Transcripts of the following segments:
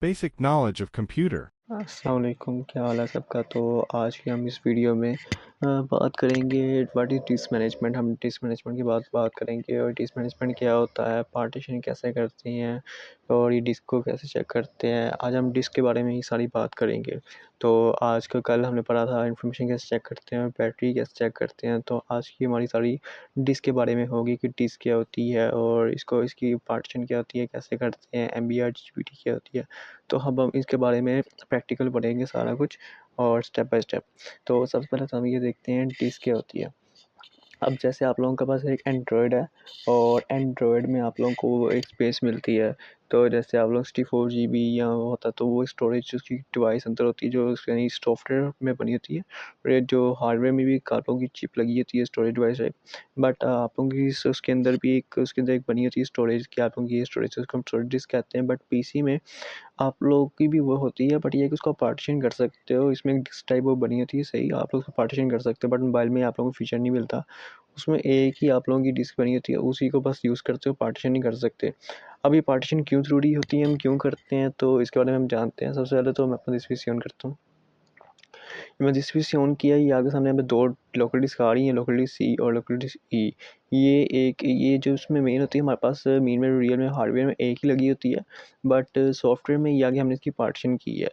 Basic knowledge of computer. अस्सलाम वालेकुम, क्या हाल है सबका। तो आज की हम इस वीडियो में बात करेंगे व्हाट इज़ डिस्क मैनेजमेंट। हम डिस्क मैनेजमेंट की बात करेंगे और डिस्क मैनेजमेंट क्या होता है, पार्टीशन कैसे करते हैं और ये डिस्क को कैसे चेक करते हैं। आज हम डिस्क के बारे में ही सारी बात करेंगे। तो आज का कल हमने पढ़ा था इंफॉर्मेशन कैसे चेक करते हैं, बैटरी कैसे चेक करते हैं। तो आज की हमारी सारी डिस्क के बारे में होगी कि डिस्क क्या होती है और इसकी पार्टीशन क्या होती है, कैसे करते हैं, MBR GBT क्या होती है। तो हम इसके बारे में प्रैक्टिकल पढ़ेंगे सारा कुछ और स्टेप बाय स्टेप। तो सबसे पहले तो हम ये देखते हैं डिस्क क्या होती है। अब जैसे आप लोगों के पास एक एंड्रॉयड है और एंड्रॉयड में आप लोगों को एक स्पेस मिलती है। तो जैसे आप लोग 64 GB या वो होता है तो वो स्टोरेज उसकी डिवाइस अंदर होती है जो यानी सॉफ्टवेयर में बनी होती है। और ये जो हार्डवेयर में भी कारों की चिप लगी होती है स्टोरेज डिवाइस है। बट आप लोगों की उसके अंदर एक बनी होती है स्टोरेज की, आप लोगों की ये स्टोरेज उसको हम स्टोरेज डिस्क कहते हैं। बट पीसी में आप लोगों की भी वो होती है, बट ये है कि उसको पार्टीशन कर सकते हो। इसमें एक डिस्क टाइप वो बनी होती है, सही आप लोग उसको पार्टीशन कर सकते हो। बट मोबाइल में आप लोगों को फीचर नहीं मिलता। उसमें एक ही आप लोगों की डिस्क बनी होती है, उसी को बस यूज़ करते हो, पार्टीशन नहीं कर सकते। अब ये पार्टीशन क्यों ज़रूरी होती है, हम क्यों करते हैं, तो इसके बारे में हम जानते हैं। सबसे पहले तो मैं अपना डिस्क ऑन करता हूँ। मैं जिस भी से ऑन किया, ये आगे सामने हमें दो लोकल डिस्क आ रही हैं, लोकल डिस्क सी और लोकल डिस्क ई। ये जो उसमें मेन होती है हमारे पास मेन में रियल में हार्डवेयर में एक ही लगी होती है। बट सॉफ्टवेयर में ये आगे हमने इसकी पार्टीशन की है।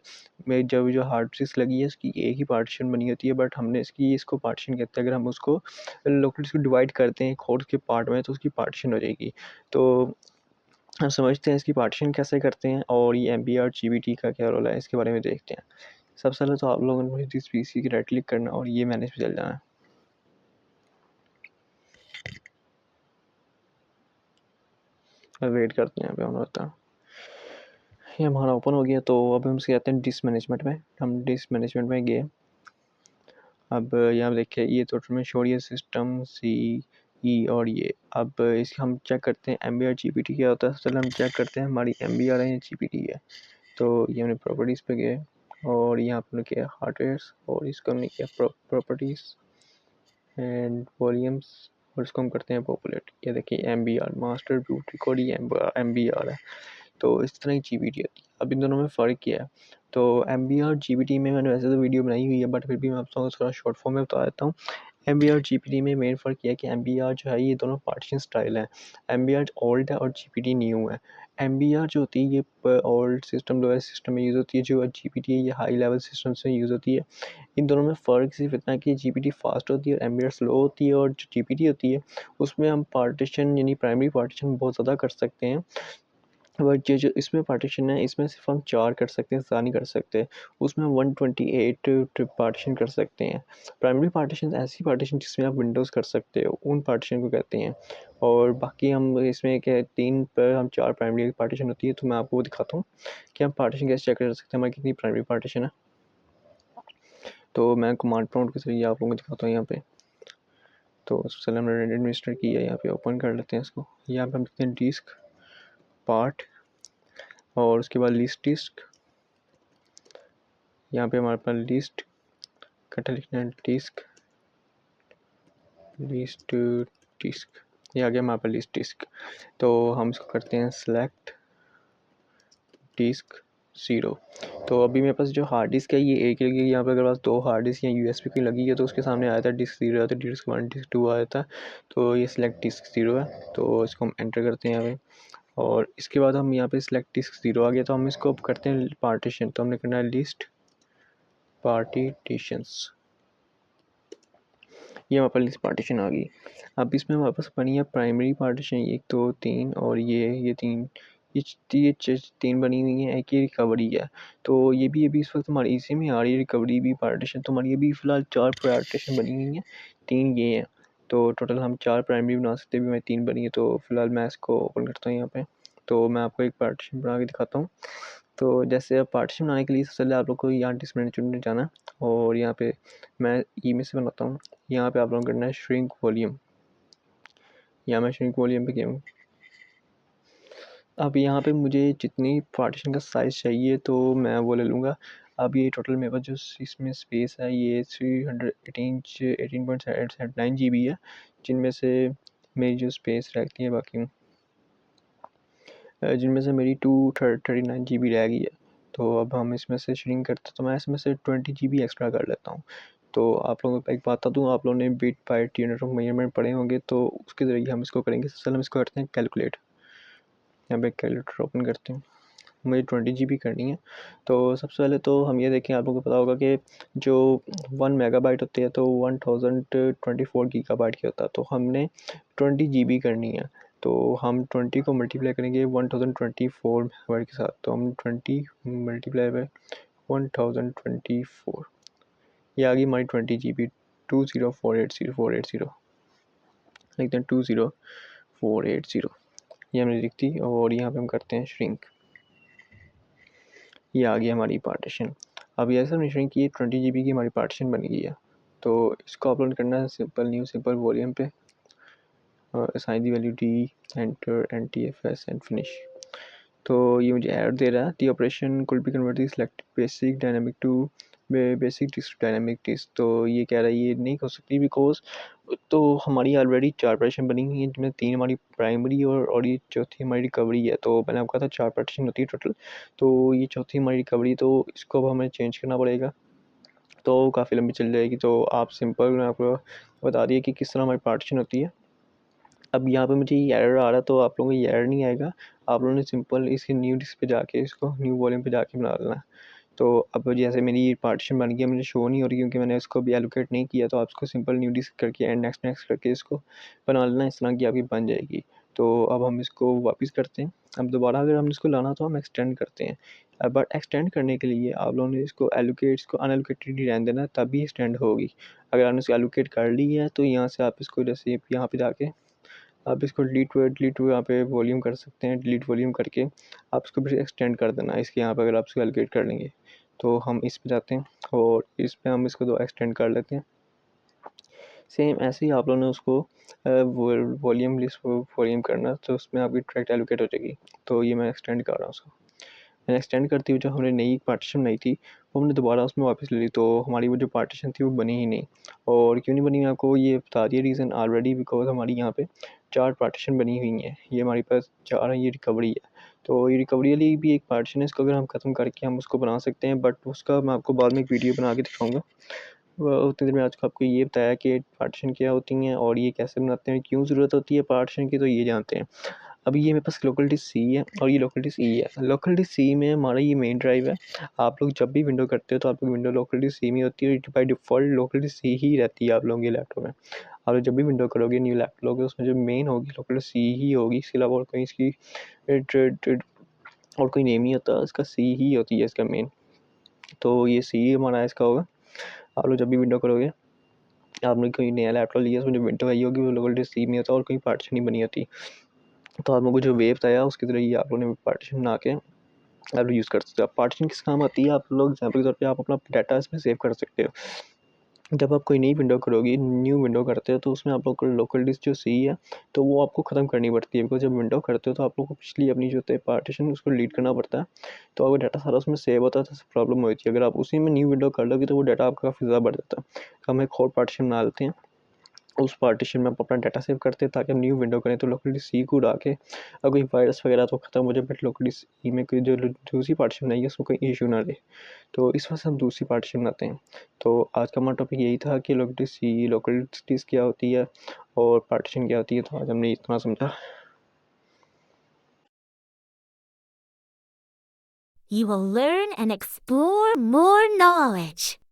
मैं जब जो हार्ड डिस्क लगी है इसकी एक ही पार्टीशन बनी होती है, बट हमने इसको पार्टीशन कहते हैं। अगर हम उसको लोकल डिस्क डिवाइड करते हैं खोड के पार्ट में तो उसकी पार्टीशन हो जाएगी। तो हम समझते हैं इसकी पार्टीशन कैसे करते हैं और ये MBR GBT का क्या रोल है, इसके बारे में देखते हैं। सबसे पहले तो आप लोगों ने जिस पीसी की राइट क्लिक करना और ये मैनेज पे चल जाना है। वेट करते हैं, यहाँ पे ऑन होता है। ये हमारा ओपन हो गया। तो अब हम इसके आते हैं डिस्क मैनेजमेंट में। हम डिस्क मैनेजमेंट में गए। अब यहाँ देखिए ये टोटल में शो है सिस्टम सी ई और ये। अब इसके हम चेक करते हैं MBR GBT क्या होता है। सबसे पहले हम चेक करते हैं हमारी MBR है या GBT है। तो ये हमने प्रॉपर्टीज़ पे गए और यहाँ पर किया हार्डवेयर और इसको हमने किया प्रॉपर्टीज़ एंड वॉल्यूम्स और इसको हम करते हैं पॉपुलेट। ये देखिए MBR मास्टर बूट रिकॉर्ड, ये MBR है। तो इस तरह की GBT होती है। अब इन दोनों में फ़र्क क्या है। तो MBR GBT में मैंने वैसे तो वीडियो बनाई हुई है, बट फिर भी मैं आप लोगों को थोड़ा शॉर्ट फॉर्म में बता देता हूँ। MBR GBT में मेन फ़र्क ये है कि MBR जो है ये दोनों पार्टीशन स्टाइल हैं। MBR ओल्ड है और GBT न्यू है। MBR जो होती है ये ओल्ड सिस्टम लोएस्ट सिस्टम में यूज़ होती है, जो GBT है ये हाई लेवल सिस्टम में यूज़ होती है। इन दोनों में फ़र्क सिर्फ इतना है कि GBT फास्ट होती है और MBR स्लो होती है। और जो GBT होती है उसमें हम पार्टीशन यानी प्राइमरी पार्टीशन बहुत ज़्यादा कर सकते हैं। बट ये जो इसमें पार्टीशन है इसमें सिर्फ हम 4 कर सकते हैं, ज़्यादा नहीं कर सकते। उसमें 128 पार्टीशन कर सकते हैं। प्राइमरी पार्टीशन ऐसी पार्टीशन जिसमें आप विंडोज़ कर सकते हो, उन पार्टीशन को कहते हैं। और बाकी हम इसमें क्या 3 पर हम 4 प्राइमरी पार्टीशन होती है। तो मैं आपको वो दिखाता हूँ कि हम पार्टीशन कैसे चेक कर सकते हैं हमारी कितनी प्राइमरी पार्टीशन है। तो मैं कमांड प्रॉम्प्ट के ज़रिए आप लोगों को दिखाता हूँ यहाँ पे। तो सबसे पहले हमने एडमिनिस्टर किया, यहाँ पे ओपन कर लेते हैं इसको। यहाँ पे हम देखते हैं डिस्क पार्ट और उसके बाद लिस्ट डिस्क। यहाँ पे हमारे पास लिस्ट इकट्ठा लिखना है, डिस्क लिस्ट डिस्क। ये आ गया हमारे पास लिस्ट डिस्क। तो हम इसको करते हैं सेलेक्ट डिस्क 0। तो अभी मेरे पास जो हार्ड डिस्क है ये एक ही लगी। यहाँ पे अगर पास 2 हार्ड डिस्क या USB की लगी है तो उसके सामने आया था डिस्क 0 आया था, डिस्क 1 डिस्क 2 आया था। तो ये सिलेक्ट डिस्क 0 है। तो इसको हम एंटर करते हैं यहाँ पे और इसके बाद हम यहाँ पे सिलेक्ट डिस्क 0 आ गया। तो हम इसको अब करते हैं पार्टीशन। तो हमने करना है लिस्ट पार्टीशंस। ये हमारे पास लिस्ट पार्टीशन आ गई। अब इसमें हमारे पास बनी है प्राइमरी पार्टीशन 1 2 3 और ये 3 3 बनी हुई हैं। एक ये रिकवरी है। तो ये भी इस वक्त हमारी इसी में आ रही है रिकवरी भी पार्टीशन। तो हमारी अभी फ़िलहाल 4 पार्टीशन बनी हुई हैं, 3 ये हैं। तो टोटल हम 4 प्राइमरी बना सकते हैं, अभी मैं 3 बनी है। तो फ़िलहाल मैं इसको ओपन करता हूँ यहाँ पे। तो मैं आपको एक पार्टीशन बना के दिखाता हूँ। तो जैसे अब पार्टीशन बनाने के लिए सबसे पहले आप लोग को यहाँ डिस्क मैनेजमेंट में जाना है और यहाँ पे मैं ई में से बनाता हूँ। यहाँ पे आप लोगों को करना है श्रिंक वॉल्यूम। यहाँ मैं श्रिंक वॉल्यूम पे गया हूँ। अब यहाँ पे मुझे जितनी पार्टीशन का साइज़ चाहिए तो मैं वो ले लूँगा। अब ये टोटल मेरे पास जो इसमें स्पेस है ये 18.9 GB है, जिनमें से मेरी जो स्पेस रहती है बाकी जिनमें से मेरी 239 GB रह गई है। तो अब हम इसमें से श्रिंक करते, तो मैं इसमें से 20 GB एक्स्ट्रा कर लेता हूँ। तो आप लोगों को एक बात बता दूँ, आप लोगों ने bit byte unit of measurement पढ़े होंगे, तो उसके ज़रिए हम इसको करेंगे। सबसे पहले हम इसको करते हैं कैलकुलेट। यहाँ पे कैलकुलेटर ओपन करते हैं, मुझे 20 GB करनी है। तो सबसे पहले तो हम ये देखें, आप लोगों को पता होगा कि जो 1 मेगाबाइट होती है तो 1024 गीगाबाइट की होता है। तो हमने 20 GB करनी है, तो हम 20 को मल्टीप्लाई करेंगे 1024 मेगाबाइट के साथ। तो हम 20 मल्टीप्लाई बाय 1024, ये आ गई हमारी 20 GB। 20480 लिखते हैं, 20480 ये हमने लिख दी। और यहाँ पे हम करते हैं श्रिंक, ये आ गई हमारी पार्टीशन। अब ये हमने श्रिंक की 20 GB की हमारी पार्टीशन बन गई है। तो इसको अपलोड करना है सिंपल न्यू सिंपल वॉल्यूम पे, assign the value D, enter NTFS and finish. तो ये मुझे एरर दे रहा है, the operation could be convert select basic dynamic to basic disk dynamic disk. तो ये कह रहा है ये नहीं हो सकती बिकॉज तो हमारी ऑलरेडी 4 पार्टीशन बनी हुई है, जिसमें 3 हमारी प्राइमरी और ये चौथी हमारी रिकवरी है। तो मैंने आपको कहा था 4 पार्टीशन होती है टोटल, तो ये चौथी हमारी रिकवरी, तो इसको अब हमें चेंज करना पड़ेगा, तो काफ़ी लंबी चल जाएगी। तो आप सिंपल मैं आपको बता दिए कि किस तरह हमारी पार्टीशन होती है। अब यहाँ पे मुझे ये एरर आ रहा है, तो आप लोगों को ये एरर नहीं आएगा, आप लोगों ने सिंपल इसके न्यू डिस्क पे जाके इसको न्यू वॉल्यूम पे जाके बना लेना है। तो अब जैसे मेरी पार्टीशन बन गई, मुझे शो नहीं हो रही क्योंकि मैंने इसको अभी एलोकेट नहीं किया। तो आप इसको सिंपल न्यू डिस्क करके एंड नेक्स्ट नेक्स्ट करके इसको बना लेना, इस तरह की आपकी बन जाएगी। तो अब हम इसको वापस करते हैं। अब दोबारा अगर हम इसको लाना तो हम एक्सटेंड करते हैं, बट एक्सटेंड करने के लिए आप लोगों ने इसको एलोकेट, इसको अनएलोकेटेड ही रहने देना, तभी एक्सटेंड होगी। अगर आपने इसको एलोकेट कर ली है तो यहाँ से आप इसको जैसे यहाँ पे जाके आप इसको डिलीट यहाँ पे वॉल्यूम कर सकते हैं। डिलीट वॉल्यूम करके आप इसको फिर एक्सटेंड कर देना इसके यहाँ पे, अगर आप इसको एलोकेट कर लेंगे। तो हम इस पे जाते हैं और इस पे हम इसको 2 एक्सटेंड कर लेते हैं। सेम ऐसे ही आप लोगों ने उसको वॉल्यूम लिस्ट वॉल्यूम करना, तो उसमें आपकी डायरेक्ट एलोकेट हो जाएगी। तो ये मैं एक्सटेंड कर रहा हूँ उसको। मैंने एक्सटेंड करती हुई जो हमने नई पार्टीशन बनाई थी वो हमने दोबारा उसमें वापस ले ली, तो हमारी वो जो पार्टीशन थी वो बनी ही नहीं। और क्यों नहीं बनी, मैं आपको ये बता दिया रीज़न ऑलरेडी, बिकॉज हमारी यहाँ पे 4 पार्टीशन बनी हुई हैं। ये हमारे पास 4 है, ये रिकवरी है। तो ये रिकवरी वाली भी एक पार्टीशन है, इसको अगर हम ख़त्म करके हम उसको बना सकते हैं, बट उसका मैं आपको बाद में एक वीडियो बना के दिखाऊँगा। उतनी देर में आज को आपको ये बताया कि पार्टीशन क्या होती हैं और ये कैसे बनाते हैं, क्यों ज़रूरत होती है पार्टीशन की, तो ये जानते हैं। अभी ये मेरे पास लोकल डिस्क सी है और ये लोकल डिस्क ई है। लोकल डिस्क सी में हमारा ये मेन ड्राइव है। आप लोग जब भी विंडो करते हो तो आप लोग विंडो लोकल डिस्क सी में होती है, by default local disk C ही रहती है आप लोगों के लैपटॉप में। आप लोग जब भी विंडो करोगे, न्यू लैपटॉप लोगे, उसमें जो मेन होगी लोकल डिस्क सी ही होगी। इसके अलावा और कहीं इसकी और कोई नेम नहीं होता, इसका सी ही होती है इसका मेन। तो ये सी हमारा इसका होगा। आप लोग जब भी विंडो करोगे, आपने कोई नया लैपटॉप लिया, उसमें जो विंडो आई होगी वो लोकल डिस्क सी में होता है और कोई पार्टीशन नहीं बनी होती। तो आप लोगों को जो वे बताया उसके ज़रिए आप लोगों ने पार्टीशन बना के आप लोग यूज़ कर सकते हो। पार्टीशन किस काम आती है, आप लोग एग्जाम्पल के तौर पे आप अपना डाटा इसमें सेव कर सकते हो। जब आप कोई नई विंडो करोगे, न्यू विंडो करते हो, तो उसमें आप लोग को लोकल डिस्क जो सी है तो वो आपको ख़त्म करनी पड़ती है, बिकॉज जब विंडो करते हो तो आप लोग को पिछली अपनी जो होती है पार्टीशन उसको डिलीट करना पड़ता है। तो अगर डाटा सारा उसमें सेव होता है तो प्रॉब्लम होती है। अगर आप उसी में न्यू विंडो कर लोगे तो वो डाटा आपका काफ़ी ज़्यादा बढ़ जाता है। तो हम एक और पार्टीशन बना लेते हैं, उस पार्टीशन में आप अपना डाटा सेव करते हैं ताकि हम न्यू विंडो करें तो लोकल डिस्क सी को उड़ा के अगर कोई वायरस वगैरह तो ख़त्म हो जाए, बट लोकल डिस्क सी में कोई जो दूसरी पार्टीशन बनाई है उसमें कोई इशू ना रहे। तो इस वजह से हम दूसरी पार्टीशन बनाते हैं। तो आज का हमारा टॉपिक यही था कि local disk C, local disk क्या होती है और पार्टीशन क्या होती है। तो आज हमने इतना समझा। You will learn and explore more knowledge.